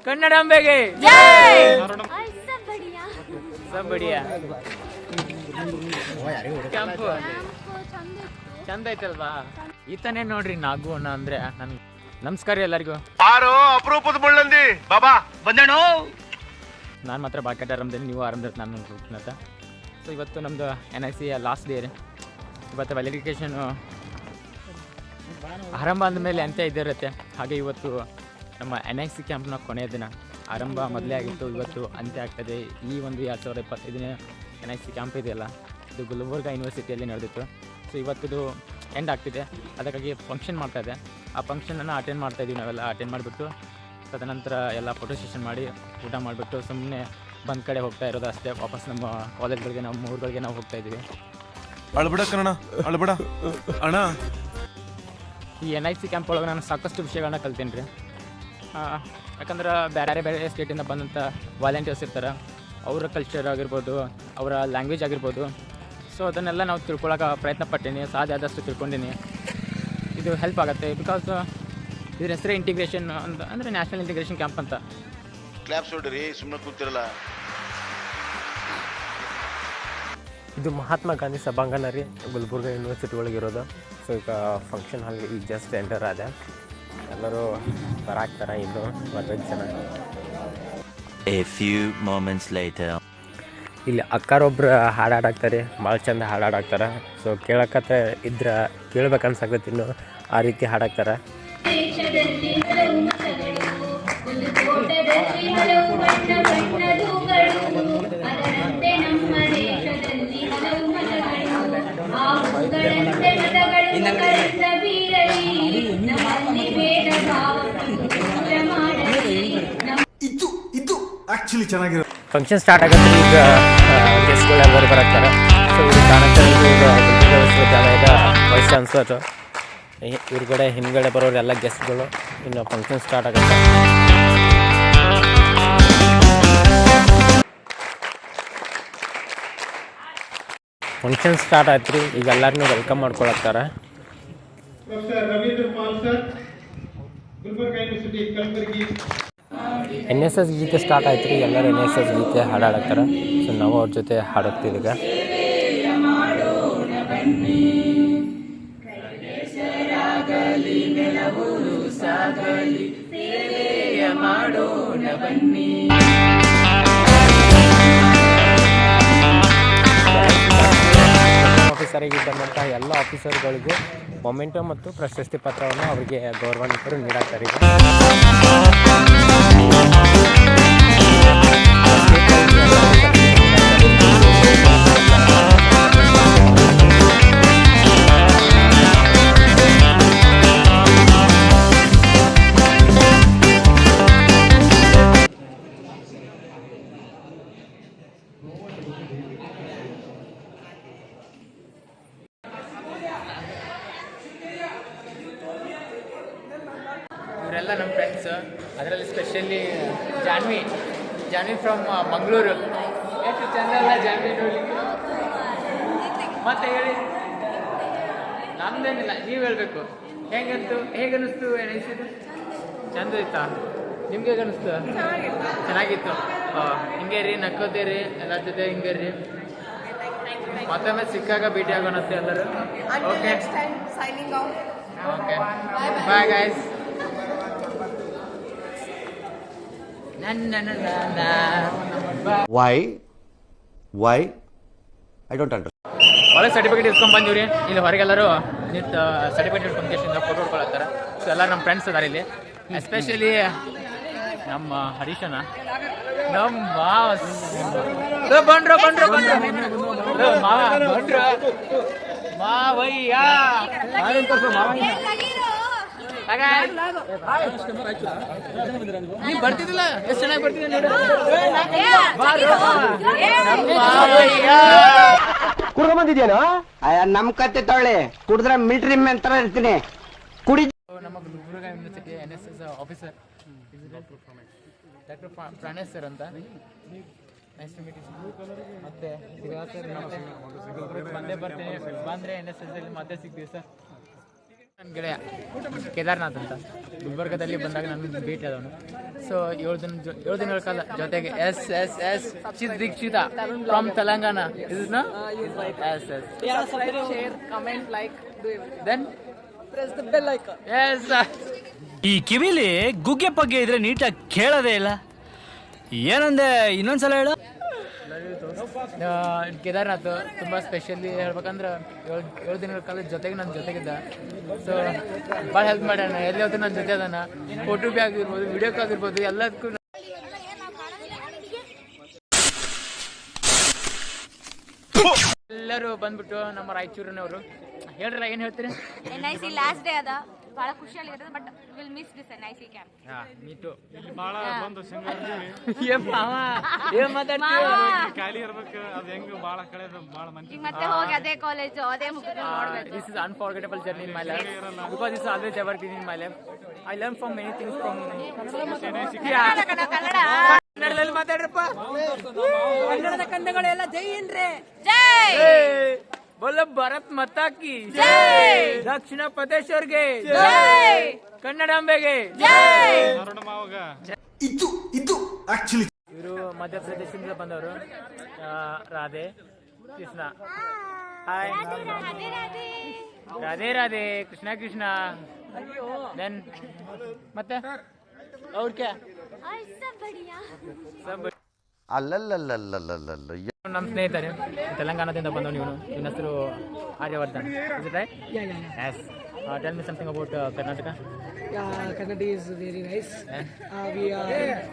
ಕನ್ನಡಾಂಬೆಗೆ सब बढ़िया ಕ್ಯಾಂಪು ಚಂದ ಐತಲ್ವಾ? ಈತನೇ ನೋಡ್ರಿ ನಾಗು ಅಣ್ಣ ಅಂದ್ರೆ ನನ್ಗೆ ನಮಸ್ಕಾರ ಎಲ್ಲರಿಗೂ. ಅಪರೂಪದ ಮುಳ್ಳಂದಿ ಬಾಬಾ ಬಂದೇಣು. ನಾನು ಮಾತ್ರ ಬಾಕೆಟ್ ಆರಾಮದಲ್ಲಿ, ನೀವು ಆರಾಮದಲ್ಲಿ ನಾನು ಅಂತ. ಸೊ ಇವತ್ತು ನಮ್ಮದು NIC ಲಾಸ್ಟ್ ಡೇ. ಇವತ್ತು ವ್ಯಾಲಿಡಿಕೇಷನು ಆರಂಭ ಅಂದಮೇಲೆ ಅಂತ್ಯ ಇದ್ದಿರುತ್ತೆ. ಹಾಗೆ ಇವತ್ತು ನಮ್ಮ NIC ಕ್ಯಾಂಪ್ನ ಕೊನೆಯ ದಿನ. ಆರಂಭ ಮೊದಲೇ ಆಗಿತ್ತು, ಇವತ್ತು ಅಂತ್ಯ ಆಗ್ತದೆ. ಈ ಒಂದು 2025ನೇ NIC ಕ್ಯಾಂಪ್ ಇದೆಯಲ್ಲ, ಇದು ಗುಲ್ಬರ್ಗ ಯೂನಿವರ್ಸಿಟಿಯಲ್ಲಿ ನಡೆದಿತ್ತು. ಸೊ ಇವತ್ತಿದು ಎಂಡ್ ಆಗ್ತಿದೆ, ಅದಕ್ಕಾಗಿ ಫಂಕ್ಷನ್ ಮಾಡ್ತಾಯಿದ್ದೆ. ಆ ಫಂಕ್ಷನನ್ನು ಅಟೆಂಡ್ ಮಾಡ್ತಾಯಿದ್ದೀವಿ ನಾವೆಲ್ಲ. ಅಟೆಂಡ್ ಮಾಡಿಬಿಟ್ಟು ತದನಂತರ ಎಲ್ಲ ಫೋಟೋ ಸೆಷನ್ ಮಾಡಿ ಊಟ ಮಾಡಿಬಿಟ್ಟು ಸುಮ್ಮನೆ ಬಂದ ಕಡೆ ಹೋಗ್ತಾ ಇರೋದು ಅಷ್ಟೇ. ವಾಪಸ್ ನಮ್ಮ ಕಾಲೇಜ್ಗಳಿಗೆ, ನಮ್ಮ ಊರುಗಳಿಗೆ ನಾವು ಹೋಗ್ತಾಯಿದ್ದೀವಿ. ಅಳ್ಬಿಡ ಕಣ, ಅಳ್ಬಿಡ ಅಣ್ಣ. ಈ NIC ಕ್ಯಾಂಪ್ ಒಳಗೆ ನಾನು ಸಾಕಷ್ಟು ವಿಷಯಗಳನ್ನ ಕಲ್ತೀನಿ ರೀ. ಯಾಕಂದ್ರೆ ಬೇರೆ ಬೇರೆ ಸ್ಟೇಟಿಂದ ಬಂದಂಥ ವಾಲಂಟಿಯರ್ಸ್ ಇರ್ತಾರೆ. ಅವರ ಕಲ್ಚರ್ ಆಗಿರ್ಬೋದು, ಅವರ ಲ್ಯಾಂಗ್ವೇಜ್ ಆಗಿರ್ಬೋದು. ಸೊ ಅದನ್ನೆಲ್ಲ ನಾವು ತಿಳ್ಕೊಳ್ಳೋಕೆ ಪ್ರಯತ್ನ ಪಟ್ಟೀನಿ, ಸಾಧ್ಯ ಆದಷ್ಟು ತಿಳ್ಕೊಂಡೀನಿ. ಇದು ಹೆಲ್ಪ್ ಆಗುತ್ತೆ. ಬಿಕಾಸ್ ಇದ್ರ ಹೆಸರೇ ಇಂಟಿಗ್ರೇಷನ್ ಅಂತ, ಅಂದರೆ ನ್ಯಾಷನಲ್ ಇಂಟಿಗ್ರೇಷನ್ ಕ್ಯಾಂಪ್ ಅಂತ. ಕ್ಲಾಪ್ಸ್ ಹೊಡ್ರಿ, ಸುಮ್ಮನೆ ಕೂತಿರಲ್ಲ. ಇದು ಮಹಾತ್ಮ ಗಾಂಧಿ ಸಭಾಂಗಣ ರೀ, ಗುಲ್ಬರ್ಗ ಯೂನಿವರ್ಸಿಟಿ ಒಳಗೆ ಇರೋದು. ಸೊ ಈಗ ಫಂಕ್ಷನ್ ಹಾಲ್ಗೆ ಈಗ ಜಸ್ಟ್ ಎಂಟರ್ ಆದ. ಎಲ್ಲರೂ ಬರಾಕ್ತಾರೆ, ಇನ್ನು 15 ಜನ. A few moments later. ಇಲ್ಲಿ ಅಕ್ಕಾರೊಬ್ರು ಹಾಡಾಡ್ತಾರೆ, ಭಾಳ ಚಂದ ಹಾಡಾಡ್ತಾರೆ. ಸೊ ಕೇಳಕತ್ತ ಇದ್ರೆ ಕೇಳ್ಬೇಕನ್ಸಾಕತ್ತೆ, ಇನ್ನು ಆ ರೀತಿ ಹಾಡಾಕ್ತಾರೆ. ಇದು ಆಕ್ಚುಲಿ ಚೆನ್ನಾಗಿರೋ ಫಂಕ್ಷನ್ ಸ್ಟಾರ್ಟ್ ಆಗುತ್ತೆ. ಈಗ ಗೆಸ್ಟ್ಗಳು ಎಲ್ಲರೂ ಬರಾಕ್ತಾರೆ. ಸೊ ಇದು ಕಾರಣಕ್ಕೆ ಈಗ ಗುಲ್ಬರ್ಗ ವಿಶ್ವವಿದ್ಯಾಲಯದ ವೈಸ್ ಚಾನ್ಸಲರ್, ಇವ್ರುಗಡೆ ಹಿಂದ್ಗಡೆ ಬರೋರು ಎಲ್ಲ ಗೆಸ್ಟ್ಗಳು. ಇನ್ನು ಫಂಕ್ಷನ್ ಸ್ಟಾರ್ಟ್ ಆಗುತ್ತೆ. ಫಂಕ್ಷನ್ ಸ್ಟಾರ್ಟ್ ಆಯ್ತು ರೀ. ಈಗ ಎಲ್ಲರನ್ನೂ ವೆಲ್ಕಮ್ ಮಾಡ್ಕೊಳಕ್ತಾರೆ. NSS ಗೀತೆ ಸ್ಟಾರ್ಟ್ ಆಯ್ತು ರೀ. ಎಲ್ಲರೂ NSS ಗೀತೆ ಹಾಡಾಡ್ತಾರೆ. ಸೊ ನಾವು ಅವ್ರ ಜೊತೆ ಹಾಡೋಗ್ತೀವಿ ಈಗ. ಆಫೀಸರಿಗೆ ಬಂದಂಥ ಎಲ್ಲ ಆಫೀಸರ್ಗಳಿಗೂ ಮೊಮೆಂಟೋ ಮತ್ತು ಪ್ರಶಸ್ತಿ ಪತ್ರವನ್ನು ಅವರಿಗೆ ಗೌರವಾನ್ವಿತರು ನೀಡಾಕ್ತಾರೆ ಈಗ. ಇವರೆಲ್ಲ ನಮ್ಮ ಫ್ರೆಂಡ್ಸ್, ಅದರಲ್ಲಿ ಸ್ಪೆಷಲಿ ಜಾನ್ವಿ ಫ್ರಮ್ ಮಂಗಳೂರು. ಎಷ್ಟು ಚಂದ ಅಲ್ಲ ಜಾನ್ವಿ ನೋಡಲಿಕ್ಕೆ. ಮತ್ತೆ ಹೇಳಿ, ನಮ್ದೇನಿಲ್ಲ, ನೀವು ಹೇಳಬೇಕು. ಹೇಗನ್ನಿಸ್ತು NIC? ಚಂದ ಇತ್ತಾ? ನಿಮ್ಗೆ ಹೇಗನ್ನಿಸ್ತು? ಚೆನ್ನಾಗಿತ್ತು. ಹಿಂಗೆ ರೀ, ನಕ್ಕೋತೀರಿ ಎಲ್ಲರ ಜೊತೆ, ಹಿಂಗೆ ರೀ. ಮತ್ತೊಮ್ಮೆ ಸಿಕ್ಕಾಗ ಭೇಟಿ ಆಗೋಣಂತೆ ಎಲ್ಲರೂ. Okay, okay, bye guys. Why? I don't understand. ಒಳಗೆ ಸರ್ಟಿಫಿಕೇಟ್ ಇಸ್ಕೊಂಡು ಬಂದಿವ್ರಿ. ಇಲ್ಲಿ ಹೊರಗೆಲ್ಲರೂ ನಿಂತು ಸರ್ಟಿಫಿಕೇಟ್ ವೆರಿಫಿಕೇಶನ್ ಫೋಟೋ ಹೊಡ್ಕೊಳತ್ತಾರೆ. ಸೊ ಎಲ್ಲ ನಮ್ಮ ಫ್ರೆಂಡ್ಸ್ ಅದಾರ ಇಲ್ಲಿ. ಎಸ್ಪೆಷಲಿ ನಮ್ಮ ಹರೀಶನ, ನಮ್ಮ ಬಂಡ್ರು ಮಾವಯ್ಯ ನೀ ಬರ್ತಿದ್ದಿಲ್ಲ, ಎಷ್ಟು ಚೆನ್ನಾಗಿ ಬರ್ತಿದ್ದೆ ನೋಡು. ಕುಡ್ದು ಬಂದಿದ್ಯೇನು? ನಮ್ ಕತ್ತೆ ತೊಳ್ಳೆ ಕುಡಿದ್ರೆ ಮಿಲಿಟರಿ ಮ್ಯಾನ್ ತರ ಇರ್ತೀನಿ. ಕುಡಿ. ನಮ್ಮ Gulbarga university NSS officer doctor Pranesh sir ಅಂತ. Nice to meet you. ಮತ್ತೆ ಬಂದೇ ಬರ್ತೀನಿ, ಬಂದರೆ NSS ಅಲ್ಲಿ ಮತ್ತೆ ಸಿಗ್ತೀವಿ ಸರ್. ನನ್ನ ಗೆಳೆಯ ಕೇದಾರ್ನಾಥ್ ಅಂತ ಗುಲ್ಬರ್ಗದಲ್ಲಿ ಬಂದಾಗ ನನ್ನ ಭೇಟಿ ಆದವನು. ಸೊ ಸೊ 7 ದಿನಗಳ ಕಾಲ ಜೊತೆಗೆ S S S Dixit from Telangana is no yes yes share, comment, like, do everything. Then Press the bell icon. Yes ಈ ಕಿವಿಲಿ ಗುಗ್ಗೆ ಪಗ್ಗೆ ಇದ್ರೆ ನೀಟಾಗಿ ಕೇಳೋದೇ ಇಲ್ಲ. ಏನಂದೆ ಇನ್ನೊಂದ್ಸಲ ಹೇಳು. ಕೇದಾರ್ನಾಥ್ ತುಂಬ ಸ್ಪೆಷಲಿ ಹೇಳ್ಬೇಕಂದ್ರೆ 7 ದಿನಗಳ ಕಾಲ ಜೊತೆಗೆ ನನ್ನ ಜೊತೆಗಿದ್ದ. ಸೊ ಭಾಳ ಹೆಲ್ಪ್ ಮಾಡ್ಯಾನ, ಎಲ್ಲಿ ಹೋದ್ರು ನನ್ನ ಜೊತೆ ಅದಾನ. ಫೋಟೋ ಬಿ ಆಗಿರ್ಬೋದು, ವಿಡಿಯೋಕ್ ಆಗಿರ್ಬೋದು, ಎಲ್ಲದಕ್ಕೂ ಎಲ್ಲರೂ ಬಂದ್ಬಿಟ್ಟು ನಮ್ಮ ರಾಯಚೂರಿನವರು. ಹೇಳ್ರಲ್ಲ, ಏನು ಹೇಳ್ತೀರಿ? NIC ಲಾಸ್ಟ್ ಡೇ ಅದ, ಬಹಳ ಖುಷಿಯಾಗಿರೋದು. But will miss this NIC camp. ಮೀಟು ಭಾಳ ಬಂದು ಖಾಲಿ ಇರ್ಬೇಕು. ಅದು ಹೆಂಗ್ ಭಾಳ ಕಳೆದು ಭಾಳ ಮಂದಿ ಈಗ ಮತ್ತೆ ಹೋಗಿ ಅದೇ ಕಾಲೇಜು ಅದೇ ಮುಗಿದು ನೋಡ್ಬೇಕು. This is unforgettable journey in my life because it's always evergreen in my life. I learn from many things from Kannada ಕನ್ನಡದಲ್ಲಿ ಮಾತಾಡ್ರಪ್ಪ. ಕನ್ನಡದ ಕಂದಗಳೆಲ್ಲ ಜೈ ಏನ್ರೆ. ಜೈ ಬೋಲೋ ಭಾರತ್ ಮಾತಾ ಕಿ ಜೈ, ದಕ್ಷಿಣ ಪ್ರದೇಶವ್ರಿಗೆ ಜೈ, ಕನ್ನಡಾಂಬೆಗೆ ಜೈ. ಮಾವಾಗ ಇದು ಆಕ್ಚುಲಿ ಇವರು ಮಧ್ಯಪ್ರದೇಶದಿಂದ ಬಂದವರು. ರಾಧೆ ಕೃಷ್ಣ. ಹಾಯ್, ರಾಧೆ ರಾಧೆ, ಕೃಷ್ಣ ಕೃಷ್ಣ. ದೆನ್ ಮತ್ತೆ ಅವ್ರ ಕ್ಯಾ ನಮ್ಮ ಸ್ನೇಹಿತರೆ ತೆಲಂಗಾಣದಿಂದ ಬಂದವನು ಇವನು. ಇವನ ಹೆಸರು Aryavardhan. Is it right? Yes. Tell me something about Karnataka. Yeah, Kannada is very nice. We are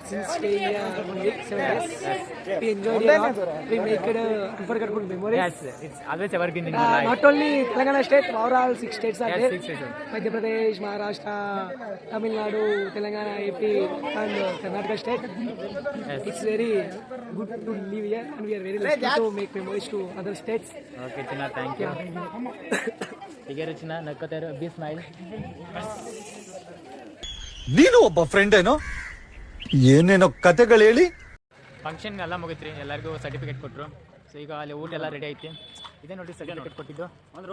since staying here 1 week, 7 days. We enjoyed a lot. We make it unforgettable memories. Yes, it's always evergreen in your life. Not only Telangana state, overall 6 states are Yes, there. 6 states. Madhya Pradesh, Maharashtra, Tamil Nadu, Telangana, AP, and Karnataka state. Yes. It's very good to live here, and we are very lucky to make memories to other states. Okay, China, thank you. ಹೀಗೆ ಚಿನ್ನ ನಕ್ಕತಾ ಇರೋ, B smile. ನೀನು ಒಬ್ಬ friend ಏನೋ ಏನೇನೋ ಕತೆಗಳು ಹೇಳಿ. Function ಎಲ್ಲ ಮುಗಿತ್ರಿ, ಎಲ್ಲರಿಗೂ ಸರ್ಟಿಫಿಕೇಟ್ ಕೊಟ್ಟರು. ಸೊ ಈಗ ಅಲ್ಲಿ ಊಟ ಎಲ್ಲ ರೆಡಿ ಐತಿ. ಇದೇ ನೋಡಿ ಸರ್ಟಿಫಿಕೇಟ್ ಕೊಟ್ಟಿದ್ದು, ಅದ್ರ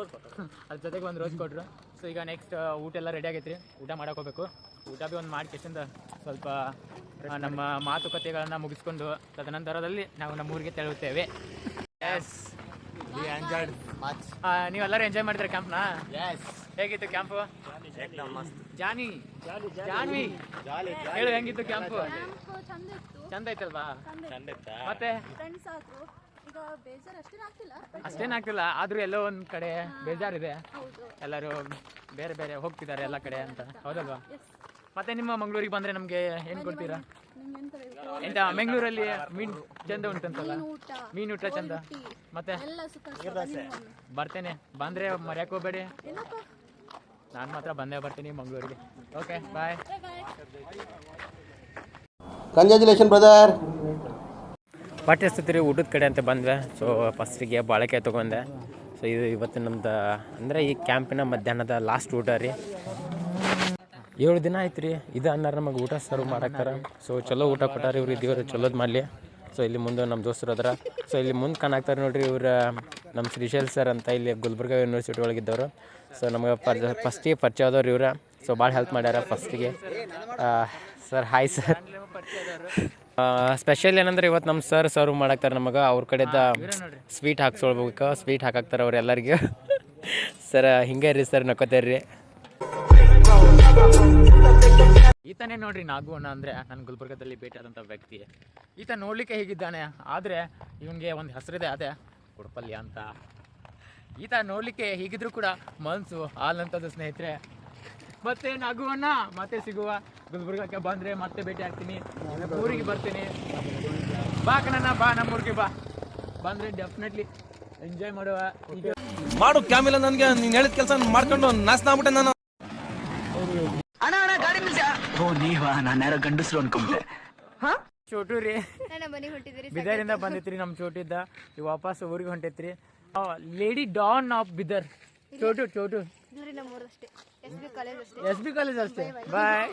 ಜೊತೆಗೆ ಒಂದು ರೋಸ್ ಕೊಟ್ಟರು. ಸೊ ಈಗ ನೆಕ್ಸ್ಟ್ ಊಟ ಎಲ್ಲ ರೆಡಿ ಆಗೈತ್ರಿ, ಊಟ ಮಾಡಕ್ಕೆ ಹೋಗ್ಬೇಕು. ಊಟ ಭೀ ಒಂದು ಮಾಡಿ ಕೆಸಿಂದ ಸ್ವಲ್ಪ ನಮ್ಮ ಮಾತುಕತೆಗಳನ್ನು ಮುಗಿಸ್ಕೊಂಡು ತದನಂತರದಲ್ಲಿ ನಾವು ನಮ್ಮೂರಿಗೆ ತೆರಳುತ್ತೇವೆ. ಎಸ್, ನೀವೆಲ್ಲರೂ ಎಂಜಾಯ್ ಮಾಡಿದ್ರೆ ಕ್ಯಾಂಪ್ನ? ಹೇಗಿತ್ತು ಕ್ಯಾಂಪು? ಜಾನ್ವಿ ಹೇಳು, ಹೆಂಗಿತ್ತು ಕ್ಯಾಂಪು? ಚಂದ ಐತಲ್ವಾ? ಮತ್ತೆ ಅಷ್ಟೇನಾಗ್ತಿಲ್ಲ, ಆದ್ರೂ ಎಲ್ಲೋ ಒಂದ್ ಕಡೆ ಬೇಜಾರಿದೆ. ಎಲ್ಲರೂ ಬೇರೆ ಬೇರೆ ಹೋಗ್ತಿದ್ದಾರೆ ಎಲ್ಲ ಕಡೆ ಅಂತ, ಹೌದಲ್ವಾ? ಮತ್ತೆ ನಿಮ್ಮ ಮಂಗಳೂರಿಗೆ ಬಂದ್ರೆ ನಮ್ಗೆ ಏನ್ ಕೊಡ್ತೀರಾ? ಎಂತ ಮಂಗಳೂರಲ್ಲಿ ಮೀನ್ ಚಂದ ಉಂಟಂತಲ್ಲ, ಮೀನ್ ಊಟ ಚಂದ. ಮತ್ತೆ ಬರ್ತೇನೆ, ಬಂದ್ರೆ ಮರ್ಯಾಕ್ ಹೋಗ್ಬೇಡಿ. ನಾನು ಮಾತ್ರ ಬಂದೇ ಬರ್ತೀನಿ ಮಂಗಳೂರಿಗೆ. Okay, bye. Congratulation brother. ಹೊಟ್ಟೆ ಹಸ್ತಿರಿ, ಊಟದ ಕಡೆ ಅಂತ ಬಂದ್ವಿ. ಸೊ ಫಸ್ಟಿಗೆ ಬಾಳೆಕಾಯಿ ತೊಗೊಂಡೆ. ಸೊ ಇದು ಇವತ್ತು ನಮ್ದು ಅಂದರೆ ಈ ಕ್ಯಾಂಪಿನ ಮಧ್ಯಾಹ್ನದ ಲಾಸ್ಟ್ ಊಟ ರೀ. 7 ದಿನ ಆಯ್ತು ರೀ ಇದು ಅನ್ನಾರ ನಮಗೆ ಊಟ ಸರ್ವ್ ಮಾಡಾಕ್ತಾರೆ. ಸೊ ಚಲೋ ಊಟ ಕೊಟ್ಟಾರೆ ಇವ್ರು, ದೇವ್ರು ಚಲೋದು ಮಾಡಲಿ. ಸೊ ಇಲ್ಲಿ ಮುಂದೆ ನಮ್ಮ ದೋಸ್ತರು ಅದ್ರ. ಸೊ ಇಲ್ಲಿ ಮುಂದೆ ಕಾಣಾಕ್ತಾರೆ ನೋಡ್ರಿ, ಇವ್ರು ನಮ್ಮ ಶ್ರೀಶೈಲ್ ಸರ್ ಅಂತ ಇಲ್ಲಿ ಗುಲ್ಬರ್ಗ ಯೂನಿವರ್ಸಿಟಿ ಒಳಗಿದ್ದವರು. ಸೊ ನಮಗೆ ಫಸ್ಟಿಗೆ ಪರಿಚಯ ಆದವ್ರು ಇವ್ರು. ಸೊ ಭಾಳ ಹೆಲ್ಪ್ ಮಾಡ್ಯಾರ ಫಸ್ಟಿಗೆ. Sir hi sir. ಸ್ಪೆಷಲ್ ಏನಂದ್ರೆ ಇವತ್ತು ನಮ್ಮ ಸರ್ ಸರ್ವ್ ಮಾಡಾಕ್ತಾರೆ ನಮಗೆ. ಅವ್ರ ಕಡೆದ ಸ್ವೀಟ್ ಹಾಕ್ಸ್ಕೊಳ್ಬೇಕು, ಸ್ವೀಟ್ ಹಾಕಾಕ್ತಾರೆ ಅವ್ರು ಎಲ್ಲರಿಗೂ. ಸರ್ ಹಿಂಗೆ ರೀ ಸರ್, ನಕ್ಕೋತಾರ್ರಿ. ಈತನೇ ನೋಡ್ರಿ ನಾಗು ಅಣ್ಣ ಅಂದರೆ ನನ್ನ ಗುಲ್ಬರ್ಗದಲ್ಲಿ ಭೇಟಿಯಾದಂಥ ವ್ಯಕ್ತಿ. ಈತ ನೋಡಲಿಕ್ಕೆ ಹೇಗಿದ್ದಾನೆ, ಆದರೆ ಇವನಿಗೆ ಒಂದು ಹೆಸರಿದೆ, ಅದೇ ಕುಡಪಲ್ಯ ಅಂತ. ಈತ ನೋಡಲಿಕ್ಕೆ ಹೀಗಿದ್ರು ಕೂಡ ಮನಸ್ಸು ಹಾಲಂಥದ್ದು ಸ್ನೇಹಿತರೆ. ಮತ್ತೆ ನಾಗು ಅಣ್ಣ ಮತ್ತೆ ಸಿಗುವ. ಗುಲ್ಬರ್ಗಕ್ಕೆ ಬಂದರೆ ಮತ್ತೆ ಭೇಟಿ ಆಗ್ತೀನಿ, ಊರಿಗೆ ಬರ್ತೀನಿ. ಬಾ ಕಣ್ಣ, ಬಾ ನಮ್ಮೂರಿಗೆ ಬಾ. ಬಂದರೆ ಡೆಫಿನೆಟ್ಲಿ ಎಂಜಾಯ್ ಮಾಡುವ. ಈಗ ಮಾಡು ಕ್ಯಾಮಿಲ್ಲ, ನನಗೆ ನೀನು ಹೇಳಿದ ಕೆಲಸ ಮಾಡ್ಕೊಂಡು ನಾಶನ ಆಗ್ಬಿಟ್ಟೆ ನಾನು. ಚೋಟು ರೀ ಬಿದರಿಂದ ಬಂದಿತ್ರಿ, ನಮ್ಮ ಚೋಟಿದ್ದ ಈಗ ವಾಪಸ್ ಊರಿಗೆ ಹೊಂಟೈತ್ರಿ. Lady don of Bidar. Chotu S B college ಅಷ್ಟೇ. ಬಾಯ್.